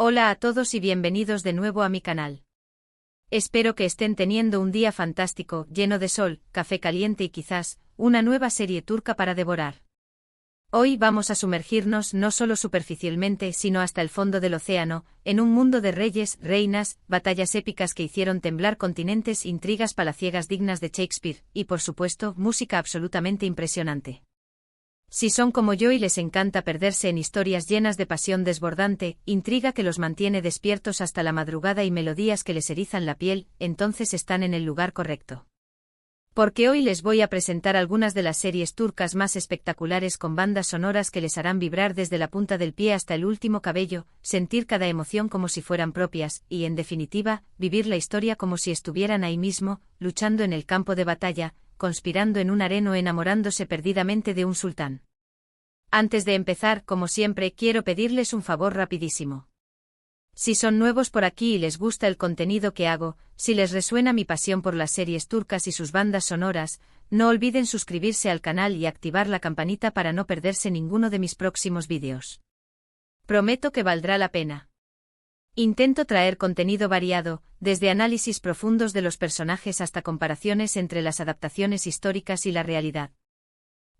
Hola a todos y bienvenidos de nuevo a mi canal. Espero que estén teniendo un día fantástico, lleno de sol, café caliente y quizás, una nueva serie turca para devorar. Hoy vamos a sumergirnos no solo superficialmente sino hasta el fondo del océano, en un mundo de reyes, reinas, batallas épicas que hicieron temblar continentes, intrigas palaciegas dignas de Shakespeare, y por supuesto, música absolutamente impresionante. Si son como yo y les encanta perderse en historias llenas de pasión desbordante, intriga que los mantiene despiertos hasta la madrugada y melodías que les erizan la piel, entonces están en el lugar correcto. Porque hoy les voy a presentar algunas de las series turcas más espectaculares con bandas sonoras que les harán vibrar desde la punta del pie hasta el último cabello, sentir cada emoción como si fueran propias, y en definitiva, vivir la historia como si estuvieran ahí mismo, luchando en el campo de batalla, conspirando en un harén o enamorándose perdidamente de un sultán. Antes de empezar, como siempre, quiero pedirles un favor rapidísimo. Si son nuevos por aquí y les gusta el contenido que hago, si les resuena mi pasión por las series turcas y sus bandas sonoras, no olviden suscribirse al canal y activar la campanita para no perderse ninguno de mis próximos vídeos. Prometo que valdrá la pena. Intento traer contenido variado, desde análisis profundos de los personajes hasta comparaciones entre las adaptaciones históricas y la realidad.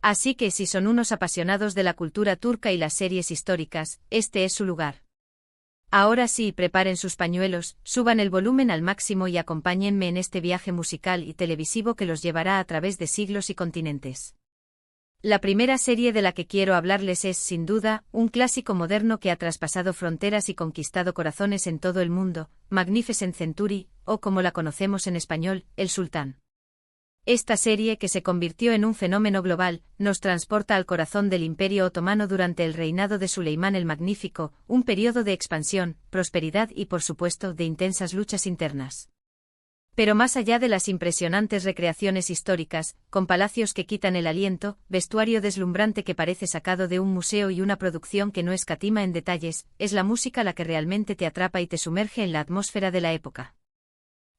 Así que si son unos apasionados de la cultura turca y las series históricas, este es su lugar. Ahora sí, preparen sus pañuelos, suban el volumen al máximo y acompáñenme en este viaje musical y televisivo que los llevará a través de siglos y continentes. La primera serie de la que quiero hablarles es, sin duda, un clásico moderno que ha traspasado fronteras y conquistado corazones en todo el mundo, Magnificent Century, o como la conocemos en español, El Sultán. Esta serie, que se convirtió en un fenómeno global, nos transporta al corazón del Imperio Otomano durante el reinado de Suleimán el Magnífico, un periodo de expansión, prosperidad y por supuesto de intensas luchas internas. Pero más allá de las impresionantes recreaciones históricas, con palacios que quitan el aliento, vestuario deslumbrante que parece sacado de un museo y una producción que no escatima en detalles, es la música la que realmente te atrapa y te sumerge en la atmósfera de la época.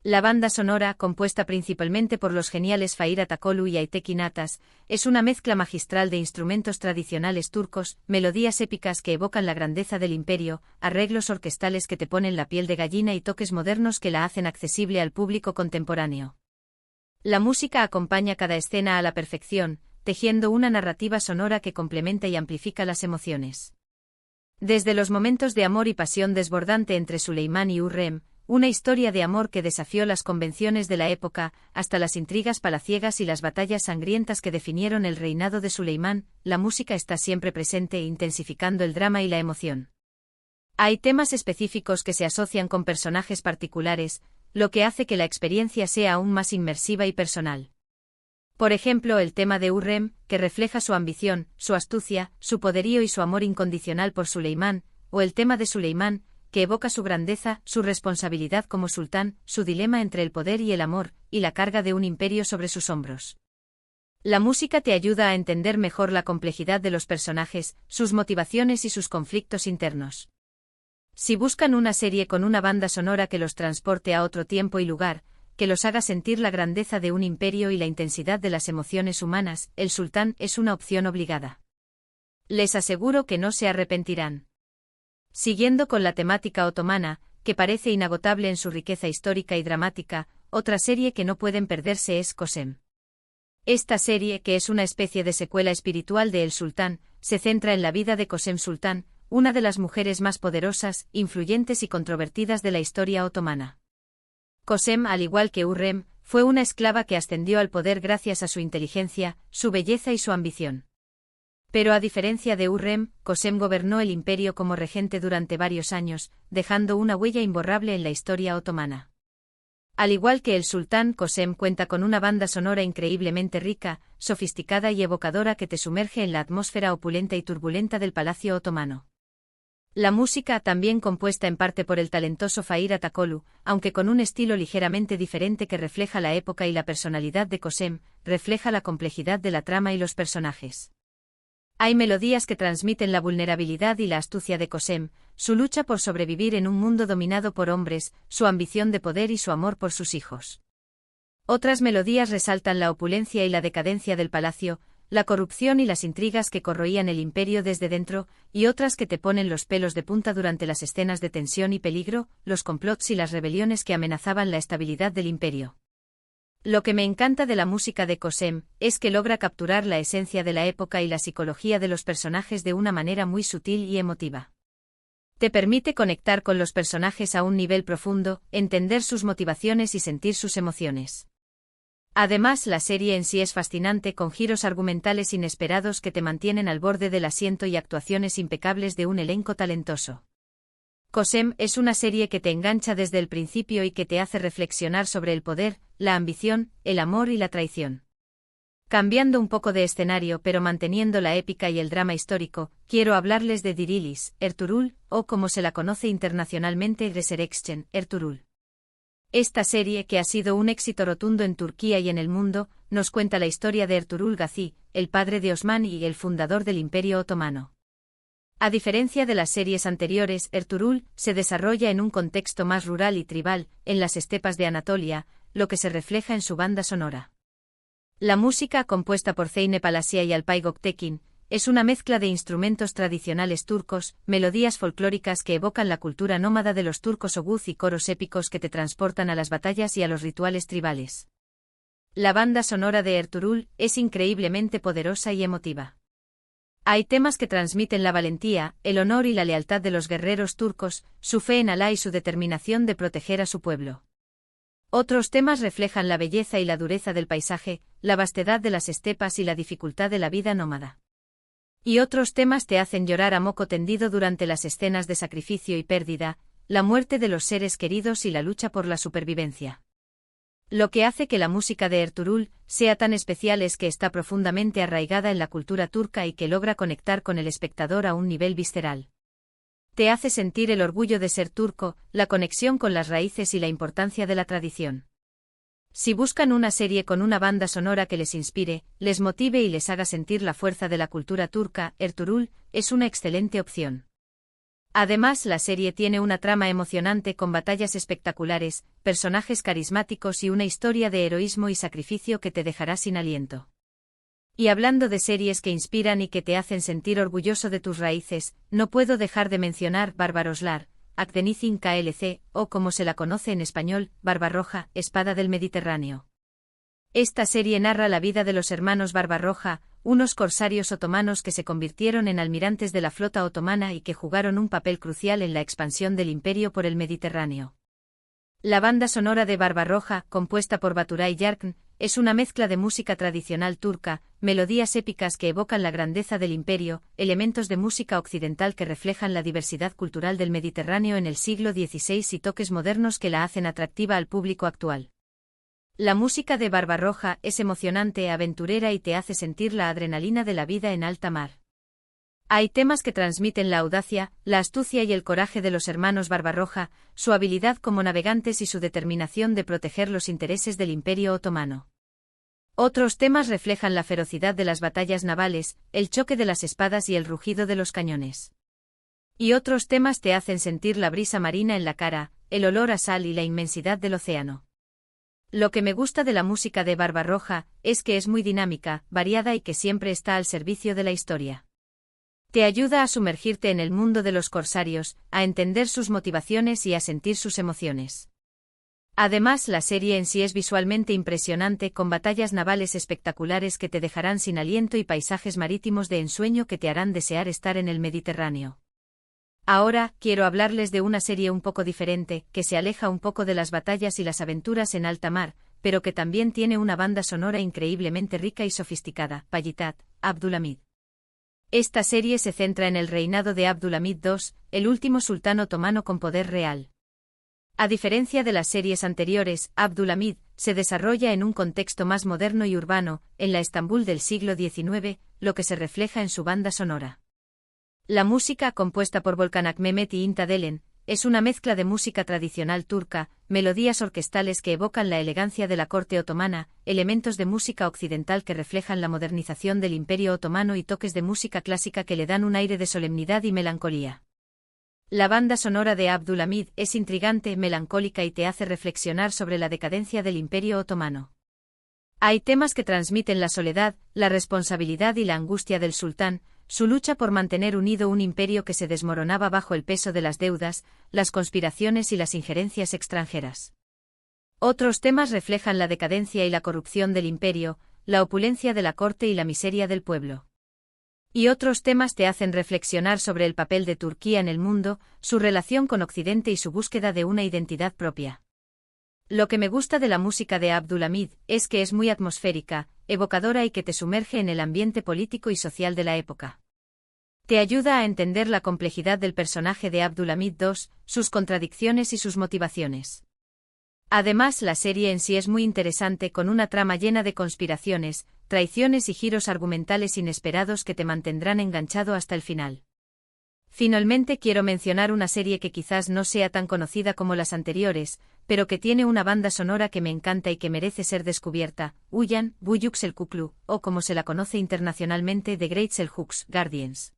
La banda sonora, compuesta principalmente por los geniales Fahir Atakolu y Aytek İnatas, es una mezcla magistral de instrumentos tradicionales turcos, melodías épicas que evocan la grandeza del imperio, arreglos orquestales que te ponen la piel de gallina y toques modernos que la hacen accesible al público contemporáneo. La música acompaña cada escena a la perfección, tejiendo una narrativa sonora que complementa y amplifica las emociones. Desde los momentos de amor y pasión desbordante entre Suleimán y Hürrem, una historia de amor que desafió las convenciones de la época, hasta las intrigas palaciegas y las batallas sangrientas que definieron el reinado de Suleimán, la música está siempre presente intensificando el drama y la emoción. Hay temas específicos que se asocian con personajes particulares, lo que hace que la experiencia sea aún más inmersiva y personal. Por ejemplo, el tema de Hürrem, que refleja su ambición, su astucia, su poderío y su amor incondicional por Suleimán, o el tema de Suleimán, que evoca su grandeza, su responsabilidad como sultán, su dilema entre el poder y el amor, y la carga de un imperio sobre sus hombros. La música te ayuda a entender mejor la complejidad de los personajes, sus motivaciones y sus conflictos internos. Si buscan una serie con una banda sonora que los transporte a otro tiempo y lugar, que los haga sentir la grandeza de un imperio y la intensidad de las emociones humanas, El Sultán es una opción obligada. Les aseguro que no se arrepentirán. Siguiendo con la temática otomana, que parece inagotable en su riqueza histórica y dramática, otra serie que no pueden perderse es Kösem. Esta serie, que es una especie de secuela espiritual de El Sultán, se centra en la vida de Kösem Sultán, una de las mujeres más poderosas, influyentes y controvertidas de la historia otomana. Kösem, al igual que Hürrem, fue una esclava que ascendió al poder gracias a su inteligencia, su belleza y su ambición. Pero a diferencia de Hürrem, Kösem gobernó el imperio como regente durante varios años, dejando una huella imborrable en la historia otomana. Al igual que el sultán, Kösem cuenta con una banda sonora increíblemente rica, sofisticada y evocadora que te sumerge en la atmósfera opulenta y turbulenta del palacio otomano. La música, también compuesta en parte por el talentoso Fahir Atakolu, aunque con un estilo ligeramente diferente que refleja la época y la personalidad de Kösem, refleja la complejidad de la trama y los personajes. Hay melodías que transmiten la vulnerabilidad y la astucia de Kösem, su lucha por sobrevivir en un mundo dominado por hombres, su ambición de poder y su amor por sus hijos. Otras melodías resaltan la opulencia y la decadencia del palacio, la corrupción y las intrigas que corroían el imperio desde dentro, y otras que te ponen los pelos de punta durante las escenas de tensión y peligro, los complots y las rebeliones que amenazaban la estabilidad del imperio. Lo que me encanta de la música de Cosem es que logra capturar la esencia de la época y la psicología de los personajes de una manera muy sutil y emotiva. Te permite conectar con los personajes a un nivel profundo, entender sus motivaciones y sentir sus emociones. Además, la serie en sí es fascinante, con giros argumentales inesperados que te mantienen al borde del asiento y actuaciones impecables de un elenco talentoso. Cosem es una serie que te engancha desde el principio y que te hace reflexionar sobre el poder, la ambición, el amor y la traición. Cambiando un poco de escenario pero manteniendo la épica y el drama histórico, quiero hablarles de Dirilis, Ertuğrul, o como se la conoce internacionalmente Resurrection, Ertuğrul. Esta serie, que ha sido un éxito rotundo en Turquía y en el mundo, nos cuenta la historia de Ertuğrul Gazi, el padre de Osman y el fundador del Imperio Otomano. A diferencia de las series anteriores, Ertuğrul se desarrolla en un contexto más rural y tribal, en las estepas de Anatolia, lo que se refleja en su banda sonora. La música, compuesta por Zeynep Alasya y Alpay Göktekin, es una mezcla de instrumentos tradicionales turcos, melodías folclóricas que evocan la cultura nómada de los turcos oguz y coros épicos que te transportan a las batallas y a los rituales tribales. La banda sonora de Ertuğrul es increíblemente poderosa y emotiva. Hay temas que transmiten la valentía, el honor y la lealtad de los guerreros turcos, su fe en Alá y su determinación de proteger a su pueblo. Otros temas reflejan la belleza y la dureza del paisaje, la vastedad de las estepas y la dificultad de la vida nómada. Y otros temas te hacen llorar a moco tendido durante las escenas de sacrificio y pérdida, la muerte de los seres queridos y la lucha por la supervivencia. Lo que hace que la música de Ertuğrul sea tan especial es que está profundamente arraigada en la cultura turca y que logra conectar con el espectador a un nivel visceral. Te hace sentir el orgullo de ser turco, la conexión con las raíces y la importancia de la tradición. Si buscan una serie con una banda sonora que les inspire, les motive y les haga sentir la fuerza de la cultura turca, Ertuğrul es una excelente opción. Además, la serie tiene una trama emocionante con batallas espectaculares, personajes carismáticos y una historia de heroísmo y sacrificio que te dejará sin aliento. Y hablando de series que inspiran y que te hacen sentir orgulloso de tus raíces, no puedo dejar de mencionar Barbaroslar, Akdenizin KLC, o como se la conoce en español, Barbarroja, Espada del Mediterráneo. Esta serie narra la vida de los hermanos Barbarroja, unos corsarios otomanos que se convirtieron en almirantes de la flota otomana y que jugaron un papel crucial en la expansión del imperio por el Mediterráneo. La banda sonora de Barbarroja, compuesta por Baturay Yarkın, es una mezcla de música tradicional turca, melodías épicas que evocan la grandeza del imperio, elementos de música occidental que reflejan la diversidad cultural del Mediterráneo en el siglo XVI y toques modernos que la hacen atractiva al público actual. La música de Barbarroja es emocionante, aventurera y te hace sentir la adrenalina de la vida en alta mar. Hay temas que transmiten la audacia, la astucia y el coraje de los hermanos Barbarroja, su habilidad como navegantes y su determinación de proteger los intereses del Imperio Otomano. Otros temas reflejan la ferocidad de las batallas navales, el choque de las espadas y el rugido de los cañones. Y otros temas te hacen sentir la brisa marina en la cara, el olor a sal y la inmensidad del océano. Lo que me gusta de la música de Barbarroja es que es muy dinámica, variada y que siempre está al servicio de la historia. Te ayuda a sumergirte en el mundo de los corsarios, a entender sus motivaciones y a sentir sus emociones. Además, la serie en sí es visualmente impresionante, con batallas navales espectaculares que te dejarán sin aliento y paisajes marítimos de ensueño que te harán desear estar en el Mediterráneo. Ahora, quiero hablarles de una serie un poco diferente, que se aleja un poco de las batallas y las aventuras en alta mar, pero que también tiene una banda sonora increíblemente rica y sofisticada, Payitat, Abdülhamid. Esta serie se centra en el reinado de Abdülhamid II, el último sultán otomano con poder real. A diferencia de las series anteriores, Abdülhamid se desarrolla en un contexto más moderno y urbano, en la Estambul del siglo XIX, lo que se refleja en su banda sonora. La música, compuesta por Volkan Mehmet y Inta Delen, es una mezcla de música tradicional turca, melodías orquestales que evocan la elegancia de la corte otomana, elementos de música occidental que reflejan la modernización del Imperio Otomano y toques de música clásica que le dan un aire de solemnidad y melancolía. La banda sonora de Abdülhamid es intrigante, melancólica y te hace reflexionar sobre la decadencia del Imperio Otomano. Hay temas que transmiten la soledad, la responsabilidad y la angustia del sultán, su lucha por mantener unido un imperio que se desmoronaba bajo el peso de las deudas, las conspiraciones y las injerencias extranjeras. Otros temas reflejan la decadencia y la corrupción del imperio, la opulencia de la corte y la miseria del pueblo. Y otros temas te hacen reflexionar sobre el papel de Turquía en el mundo, su relación con Occidente y su búsqueda de una identidad propia. Lo que me gusta de la música de Abdülhamid es que es muy atmosférica, evocadora y que te sumerge en el ambiente político y social de la época. Te ayuda a entender la complejidad del personaje de Abdülhamid II, sus contradicciones y sus motivaciones. Además, la serie en sí es muy interesante con una trama llena de conspiraciones, traiciones y giros argumentales inesperados que te mantendrán enganchado hasta el final. Finalmente quiero mencionar una serie que quizás no sea tan conocida como las anteriores, pero que tiene una banda sonora que me encanta y que merece ser descubierta, Uyan, Buyuk Selçuklu, o como se la conoce internacionalmente The Great Selçuk Guardians.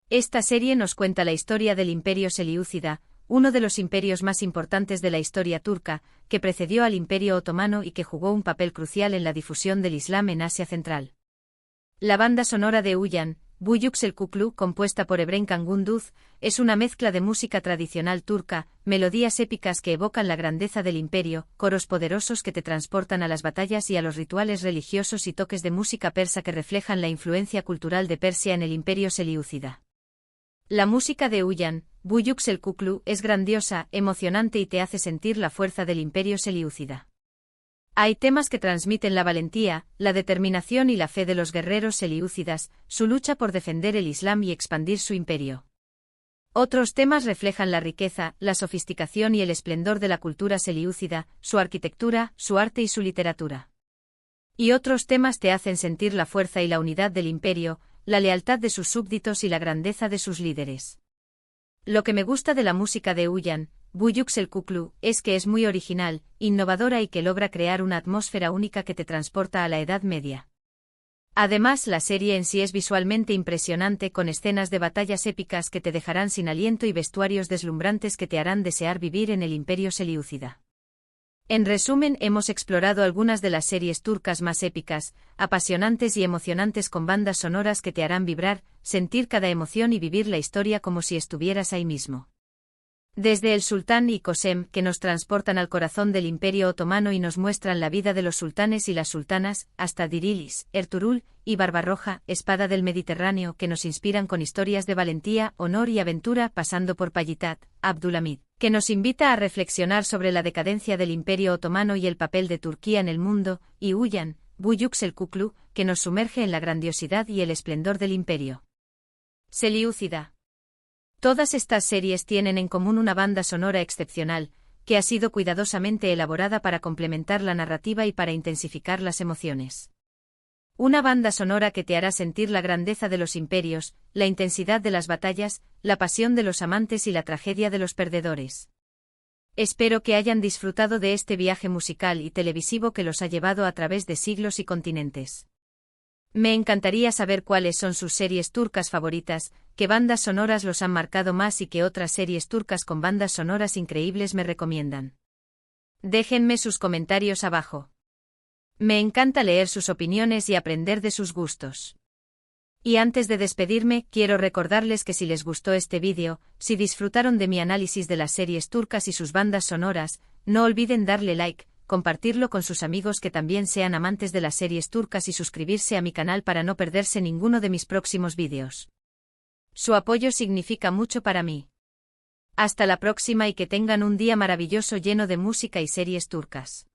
Esta serie nos cuenta la historia del Imperio Selyúcida, uno de los imperios más importantes de la historia turca, que precedió al Imperio Otomano y que jugó un papel crucial en la difusión del Islam en Asia Central. La banda sonora de Uyan, Buyuk Selçuklu, compuesta por Ebren Gündüz, es una mezcla de música tradicional turca, melodías épicas que evocan la grandeza del imperio, coros poderosos que te transportan a las batallas y a los rituales religiosos y toques de música persa que reflejan la influencia cultural de Persia en el Imperio Selyúcida. La música de Uyan, Buyuk Selçuklu, es grandiosa, emocionante y te hace sentir la fuerza del Imperio Selyúcida. Hay temas que transmiten la valentía, la determinación y la fe de los guerreros selyúcidas, su lucha por defender el Islam y expandir su imperio. Otros temas reflejan la riqueza, la sofisticación y el esplendor de la cultura selyúcida, su arquitectura, su arte y su literatura. Y otros temas te hacen sentir la fuerza y la unidad del imperio, la lealtad de sus súbditos y la grandeza de sus líderes. Lo que me gusta de la música de Uyan, Buyuk Selçuklu, es que es muy original, innovadora y que logra crear una atmósfera única que te transporta a la Edad Media. Además, la serie en sí es visualmente impresionante con escenas de batallas épicas que te dejarán sin aliento y vestuarios deslumbrantes que te harán desear vivir en el Imperio Selyúcida. En resumen, hemos explorado algunas de las series turcas más épicas, apasionantes y emocionantes con bandas sonoras que te harán vibrar, sentir cada emoción y vivir la historia como si estuvieras ahí mismo. Desde el Sultán y Kösem, que nos transportan al corazón del Imperio Otomano y nos muestran la vida de los sultanes y las sultanas, hasta Dirilis, Ertuğrul y Barbarroja, espada del Mediterráneo, que nos inspiran con historias de valentía, honor y aventura, pasando por Payitat, Abdülhamid, que nos invita a reflexionar sobre la decadencia del Imperio Otomano y el papel de Turquía en el mundo, y Uyan, Buyuk Selçuklu, que nos sumerge en la grandiosidad y el esplendor del Imperio Selyúcida. Todas estas series tienen en común una banda sonora excepcional, que ha sido cuidadosamente elaborada para complementar la narrativa y para intensificar las emociones. Una banda sonora que te hará sentir la grandeza de los imperios, la intensidad de las batallas, la pasión de los amantes y la tragedia de los perdedores. Espero que hayan disfrutado de este viaje musical y televisivo que los ha llevado a través de siglos y continentes. Me encantaría saber cuáles son sus series turcas favoritas, qué bandas sonoras los han marcado más y qué otras series turcas con bandas sonoras increíbles me recomiendan. Déjenme sus comentarios abajo. Me encanta leer sus opiniones y aprender de sus gustos. Y antes de despedirme, quiero recordarles que si les gustó este vídeo, si disfrutaron de mi análisis de las series turcas y sus bandas sonoras, no olviden darle like, compartirlo con sus amigos que también sean amantes de las series turcas y suscribirse a mi canal para no perderse ninguno de mis próximos vídeos. Su apoyo significa mucho para mí. Hasta la próxima y que tengan un día maravilloso lleno de música y series turcas.